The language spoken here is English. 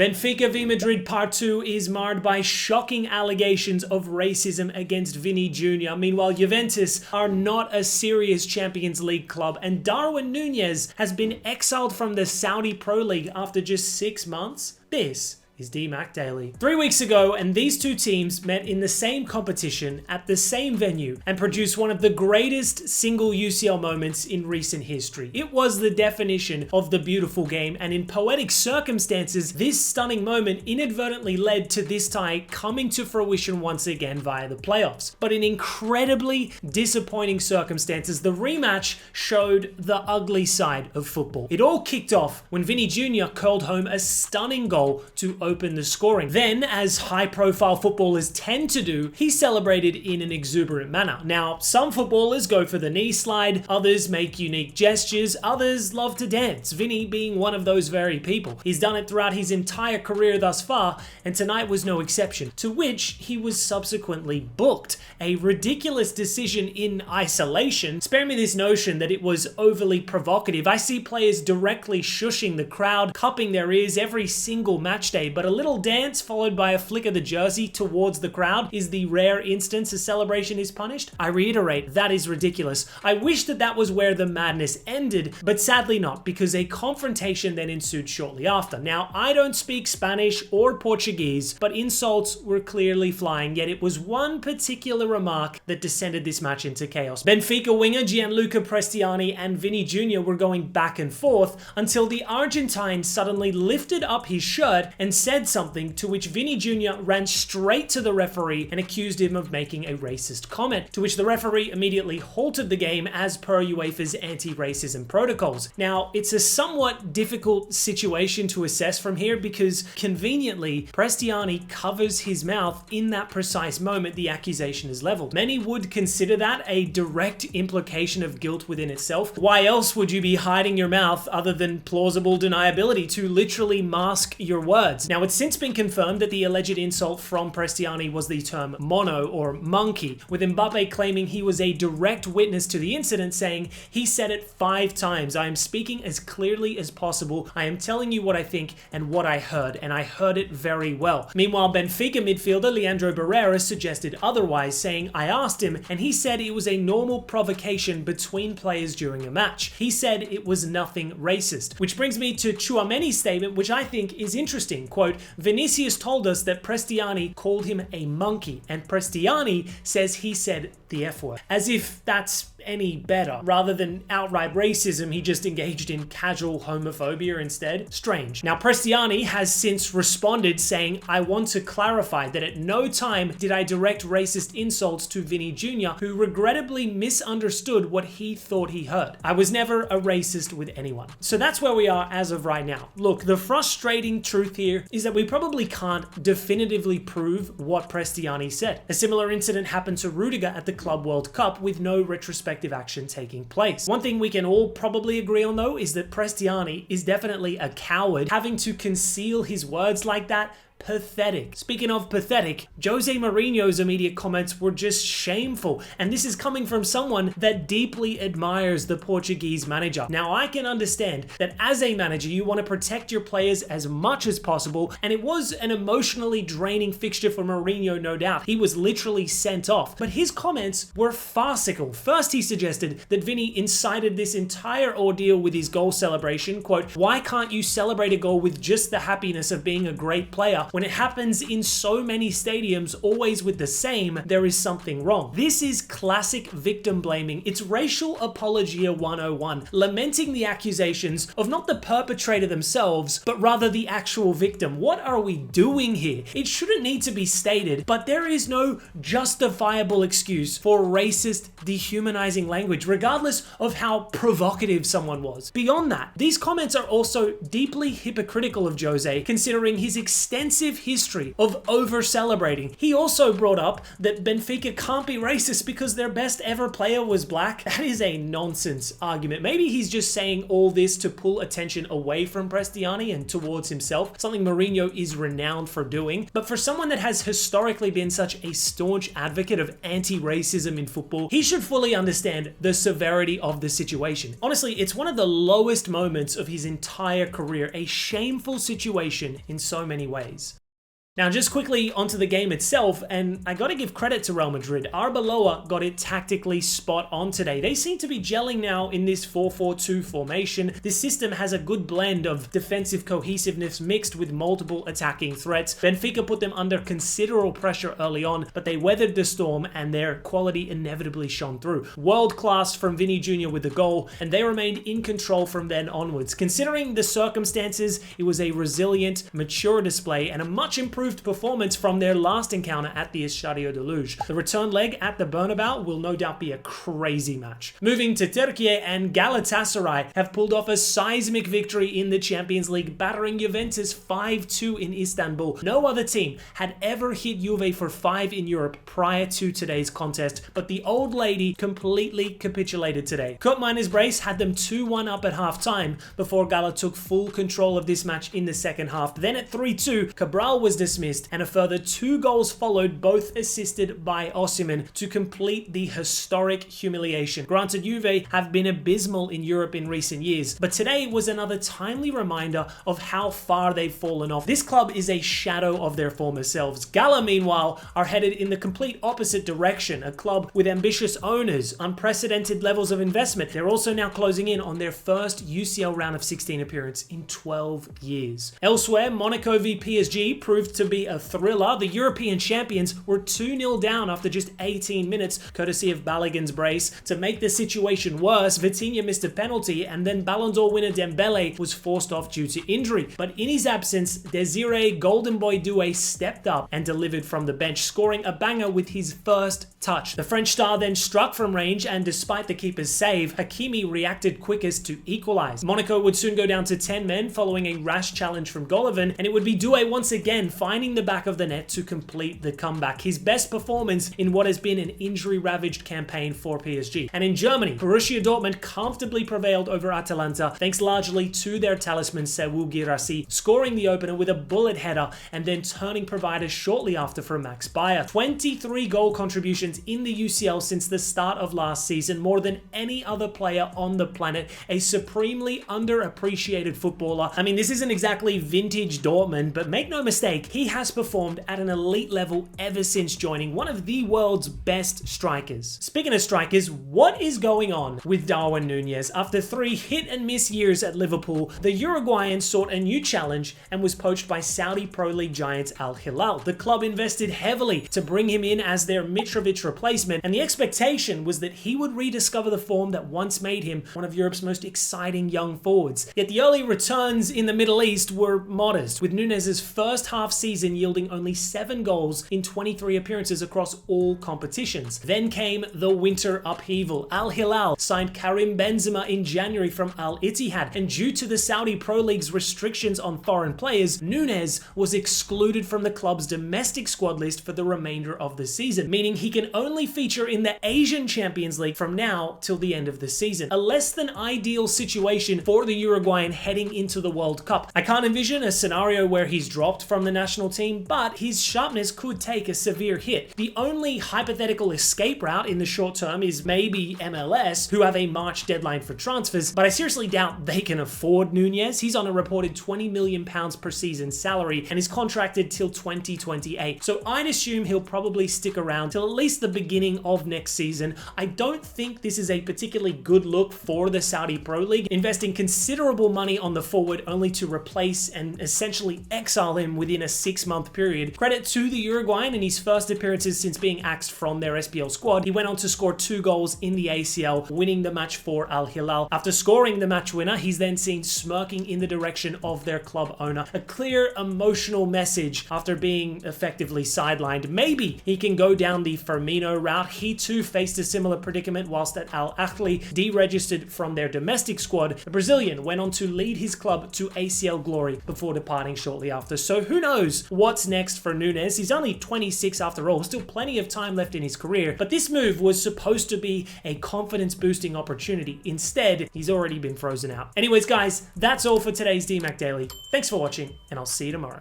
Benfica v Madrid Part 2 is marred by shocking allegations of racism against Vini Jr. Meanwhile, Juventus are not a serious Champions League club, and Darwin Nunez has been exiled from the Saudi Pro League after just 6 months. This is DMAC Daily. 3 weeks ago, and these two teams met in the same competition at the same venue and produced one of the greatest single UCL moments in recent history. It was the definition of the beautiful game, and in poetic circumstances, this stunning moment inadvertently led to this tie coming to fruition once again via the playoffs. But in incredibly disappointing circumstances, the rematch showed the ugly side of football. It all kicked off when Vini Jr. curled home a stunning goal to open the scoring. Then, as high-profile footballers tend to do, he celebrated in an exuberant manner. Now, some footballers go for the knee slide, others make unique gestures, others love to dance, Vini being one of those very people. He's done it throughout his entire career thus far, and tonight was no exception, to which he was subsequently booked. A ridiculous decision in isolation. Spare me this notion that it was overly provocative. I see players directly shushing the crowd, cupping their ears every single match day, but a little dance followed by a flick of the jersey towards the crowd is the rare instance a celebration is punished. I reiterate, that is ridiculous. I wish that was where the madness ended, but sadly not, because a confrontation then ensued shortly after. Now, I don't speak Spanish or Portuguese, but insults were clearly flying, yet it was one particular remark that descended this match into chaos. Benfica winger Gianluca Prestiani and Vini Jr. were going back and forth until the Argentine suddenly lifted up his shirt and said something, to which Vini Jr. ran straight to the referee and accused him of making a racist comment, to which the referee immediately halted the game as per UEFA's anti-racism protocols. Now, it's a somewhat difficult situation to assess from here because, conveniently, Prestiani covers his mouth in that precise moment the accusation is leveled. Many would consider that a direct implication of guilt within itself. Why else would you be hiding your mouth other than plausible deniability to literally mask your words? Now, it's since been confirmed that the alleged insult from Prestiani was the term mono or monkey, with Mbappe claiming he was a direct witness to the incident, saying, "He said it 5 times. I am speaking as clearly as possible. I am telling you what I think and what I heard, and I heard it very well." Meanwhile, Benfica midfielder Leandro Barreira suggested otherwise, saying, "I asked him, and he said it was a normal provocation between players during a match. He said it was nothing racist." Which brings me to Tchouaméni's statement, which I think is interesting. Quote, "Vinicius told us that Prestiani called him a monkey, and Prestiani says he said the F word." As if that's any better. Rather than outright racism, he just engaged in casual homophobia instead. Strange. Now, Prestiani has since responded saying, "I want to clarify that at no time did I direct racist insults to Vini Jr., who regrettably misunderstood what he thought he heard. I was never a racist with anyone." So that's where we are as of right now. Look, the frustrating truth here is that we probably can't definitively prove what Prestiani said. A similar incident happened to Rudiger at the Club World Cup with no retrospective action taking place. One thing we can all probably agree on though is that Prestiani is definitely a coward. Having to conceal his words like that, pathetic. Speaking of pathetic, Jose Mourinho's immediate comments were just shameful, and this is coming from someone that deeply admires the Portuguese manager. Now, I can understand that as a manager, you want to protect your players as much as possible, and it was an emotionally draining fixture for Mourinho, no doubt. He was literally sent off, but his comments were farcical. First, he suggested that Vini incited this entire ordeal with his goal celebration. Quote, "Why can't you celebrate a goal with just the happiness of being a great player? When it happens in so many stadiums, always with the same, there is something wrong." This is classic victim blaming. It's racial apologia 101, lamenting the accusations of not the perpetrator themselves, but rather the actual victim. What are we doing here? It shouldn't need to be stated, but there is no justifiable excuse for racist, dehumanizing language, regardless of how provocative someone was. Beyond that, these comments are also deeply hypocritical of Jose, considering his extensive extensive history of over-celebrating. He also brought up that Benfica can't be racist because their best ever player was black. That is a nonsense argument. Maybe he's just saying all this to pull attention away from Prestiani and towards himself, something Mourinho is renowned for doing. But for someone that has historically been such a staunch advocate of anti-racism in football, he should fully understand the severity of the situation. Honestly, it's one of the lowest moments of his entire career, a shameful situation in so many ways. Now, just quickly onto the game itself, and I gotta give credit to Real Madrid. Arbeloa got it tactically spot on today. They seem to be gelling now in this 4-4-2 formation. This system has a good blend of defensive cohesiveness mixed with multiple attacking threats. Benfica put them under considerable pressure early on, but they weathered the storm and their quality inevitably shone through. World class from Vini Jr. with the goal, and they remained in control from then onwards. Considering the circumstances, it was a resilient, mature display and a much improved performance from their last encounter at the Estadio de Luz. The return leg at the Bernabeu will no doubt be a crazy match. Moving to Turkey, and Galatasaray have pulled off a seismic victory in the Champions League, battering Juventus 5-2 in Istanbul. No other team had ever hit Juve for 5 in Europe prior to today's contest, but the old lady completely capitulated today. Koopmeiners brace had them 2-1 up at half-time before Gala took full control of this match in the second half. Then at 3-2, Cabral was dismissed and a further 2 goals followed, both assisted by Osimhen, to complete the historic humiliation. Granted, Juve have been abysmal in Europe in recent years, but today was another timely reminder of how far they've fallen off. This club is a shadow of their former selves. Gala, meanwhile, are headed in the complete opposite direction, a club with ambitious owners, unprecedented levels of investment. They're also now closing in on their first UCL round of 16 appearance in 12 years. Elsewhere, Monaco v PSG proved to be a thriller. The European champions were 2-0 down after just 18 minutes, courtesy of Balogun's brace. To make the situation worse, Vitinha missed a penalty, and then Ballon d'Or winner Dembele was forced off due to injury. But in his absence, Desiree Golden Boy Doué stepped up and delivered from the bench, scoring a banger with his first touch. The French star then struck from range, and despite the keeper's save, Hakimi reacted quickest to equalize. Monaco would soon go down to 10 men following a rash challenge from Golovin, and it would be Doué once again finding the back of the net to complete the comeback. His best performance in what has been an injury-ravaged campaign for PSG. And in Germany, Borussia Dortmund comfortably prevailed over Atalanta, thanks largely to their talisman Sekou Guirassy, scoring the opener with a bullet header and then turning provider shortly after for Max Bayer. 23 goal contributions in the UCL since the start of last season, more than any other player on the planet. A supremely underappreciated footballer. I mean, this isn't exactly vintage Dortmund, but make no mistake, he has performed at an elite level ever since joining, one of the world's best strikers. Speaking of strikers, what is going on with Darwin Nunez? After 3 hit-and-miss years at Liverpool, the Uruguayan sought a new challenge and was poached by Saudi Pro League giants Al Hilal. The club invested heavily to bring him in as their Mitrovic replacement, and the expectation was that he would rediscover the form that once made him one of Europe's most exciting young forwards. Yet the early returns in the Middle East were modest, with Nunez's first half season yielding only 7 goals in 23 appearances across all competitions. Then came the winter upheaval. Al Hilal signed Karim Benzema in January from Al Ittihad, and due to the Saudi Pro League's restrictions on foreign players, Nunez was excluded from the club's domestic squad list for the remainder of the season, meaning he can only feature in the Asian Champions League from now till the end of the season. A less than ideal situation for the Uruguayan heading into the World Cup. I can't envision a scenario where he's dropped from the national team, but his sharpness could take a severe hit. The only hypothetical escape route in the short term is maybe MLS, who have a March deadline for transfers, but I seriously doubt they can afford Nunez. He's on a reported £20 million per season salary and is contracted till 2028. So I'd assume he'll probably stick around till at least the beginning of next season. I don't think this is a particularly good look for the Saudi Pro League, investing considerable money on the forward only to replace and essentially exile him within a 6-month period. Credit to the Uruguayan in his first appearances since being axed from their SPL squad. He went on to score 2 goals in the ACL, winning the match for Al Hilal. After scoring the match winner, he's then seen smirking in the direction of their club owner. A clear emotional message after being effectively sidelined. Maybe he can go down the Firmino route. He too faced a similar predicament whilst at Al Ahly, deregistered from their domestic squad. The Brazilian went on to lead his club to ACL glory before departing shortly after. So who knows knows what's next for Nunez. He's only 26 after all, still plenty of time left in his career, but this move was supposed to be a confidence boosting opportunity. Instead, he's already been frozen out. Anyways, guys, that's all for today's DMAC Daily. Thanks for watching, and I'll see you tomorrow.